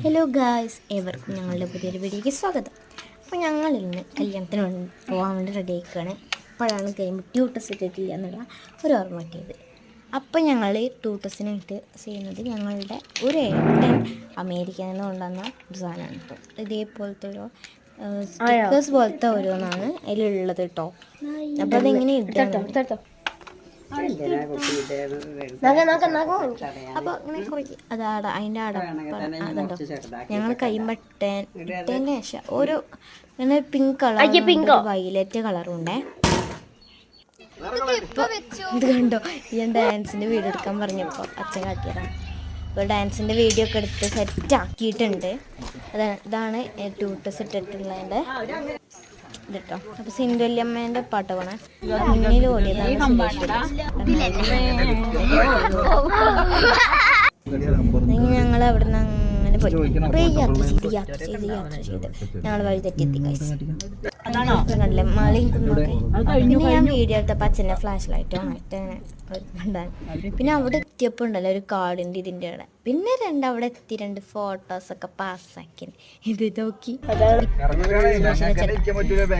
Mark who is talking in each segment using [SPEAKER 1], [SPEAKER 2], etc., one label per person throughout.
[SPEAKER 1] Hello guys, ഏവർക്കും ഞങ്ങളുടെ പുതിയൊരു വീഡിയോയ്ക്ക് സ്വാഗതം. അപ്പോൾ ഞങ്ങൾ ഇന്ന് കല്യാണത്തിന് പോകാൻ വേണ്ടി റെഡി ആക്കുകയാണ്. അപ്പോഴാണ് കഴിയുമ്പോൾ ട്യൂട്ടസ് ഇട്ടിട്ടില്ല എന്നുള്ള ഒരു ഓർമ്മ കിട്ടിയത്. അപ്പോൾ ഞങ്ങൾ ട്യൂട്ടസിനായിട്ട് ചെയ്യുന്നത് ഞങ്ങളുടെ ഒരു ഏട്ടൻ അമേരിക്കയിൽ നിന്ന് കൊണ്ടുവന്ന ഒരു സാധനമാണ് കേട്ടോ. ഇതേപോലത്തെ ഒരു സ്റ്റിക്കേഴ്സ് പോലത്തെ ഓരോന്നാണ് അതിലുള്ളത് കേട്ടോ. അപ്പോൾ അതെങ്ങനെ ഇട്ടോ അപ്പോൾ ഇങ്ങനെ കുറയ്ക്കും അതാട അതിൻ്റെ അതുണ്ടോ ഞങ്ങൾ കൈമ്പട്ടേൻ്റെ ശേഷം ഓരോ ഇങ്ങനെ പിങ്ക് കളർ വയലറ്റ് കളറും ഉണ്ടേ. ഇത് കണ്ടോ, ഞാൻ ഡാൻസിൻ്റെ വീഡിയോ എടുക്കാൻ പറഞ്ഞപ്പോൾ അച്ഛൻ കാട്ടിയതാണ്. ഇപ്പോൾ ഡാൻസിൻ്റെ വീഡിയോ ഒക്കെ എടുത്ത് സെറ്റ് ആക്കിയിട്ടുണ്ട്. ഇതാണ് ട്യൂട്ടസ് ഇട്ടിട്ടുള്ളതിൻ്റെ ഇട്ടോ. അപ്പോൾ സിന്ധുവല്യമ്മേൻ്റെ പാട്ട് പോണേ മുന്നിൽ ഓടിയതാണ്. ഞങ്ങൾ അവിടെ നിന്ന് അങ്ങനെ പോയി കുറേ യാത്ര ചെയ്ത് ഞങ്ങൾ വഴി തെറ്റിയെത്തി കണ്ടില്ലേ മലയും കുന്നൊക്കെ. പിന്നെ ഞാൻ വീഡിയോ എടുത്തപ്പോൾ അച്ഛൻ്റെ ഫ്ലാഷ് ലൈറ്റോ മറ്റേ കണ്ടാണ്. പിന്നെ അവിടെ എത്തിയപ്പോൾ ഉണ്ടല്ലോ ഒരു കാർഡിൻ്റെ ഇതിൻ്റെ അവിടെ. പിന്നെ അവിടെ എത്തി 2 ഫോട്ടോസൊക്കെ പാസ്സാക്കി. ഇത് നോക്കി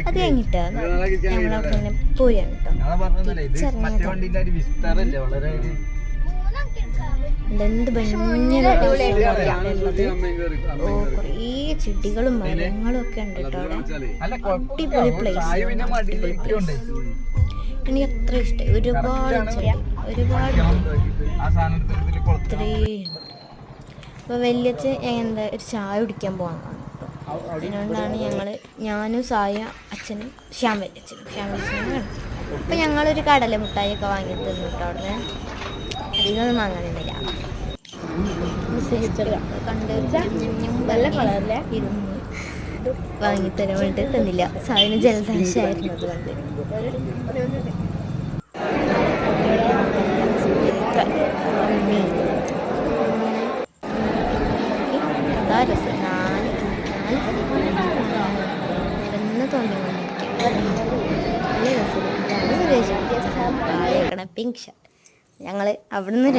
[SPEAKER 1] അത് കഴിഞ്ഞിട്ട് ഞങ്ങളവിടെ ഇങ്ങനെ പോയാണ് കേട്ടോ. എന്ത് ഭംഗിയുള്ളത്. ഓ, കുറേ ചെടികളും മരങ്ങളും ഒക്കെ ഉണ്ട് കേട്ടോ അവിടെ. അടിപൊളി പ്ലേസ്. എനിക്ക് അത്ര ഇഷ്ടമായി. ഒരുപാട് അപ്പോൾ വലിയച്ഛൻ എന്താ ഒരു ചായ കുടിക്കാൻ പോകാൻ അതുകൊണ്ടാണ് ഞാനും സായ അച്ഛനും ശ്യാം വലിയച്ഛനും വേണം. അപ്പോൾ ഞങ്ങളൊരു കടല മിഠായിയൊക്കെ വാങ്ങി തന്നു കേട്ടോ. അവിടെ അധികമൊന്നും വാങ്ങാനൊന്നുമില്ല. ഇരുന്ന് വാങ്ങിത്തരാൻ വേണ്ടി തന്നില്ല. സാധനം ജലദോഷമായിരുന്നു അതുകൊണ്ട്. അതാ രസം. ഒന്ന് തോന്നിക്കൊണ്ടിരിക്കും. നല്ല രസം. Pink shirt. ഞങ്ങൾ അവിടെ നിന്ന്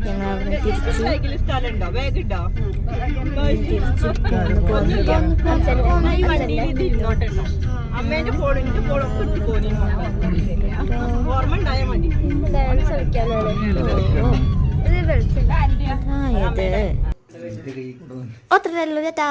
[SPEAKER 1] ഞങ്ങൾ അവിടെ തിരിച്ച് അത്രയല്ലോ ചേട്ടാ.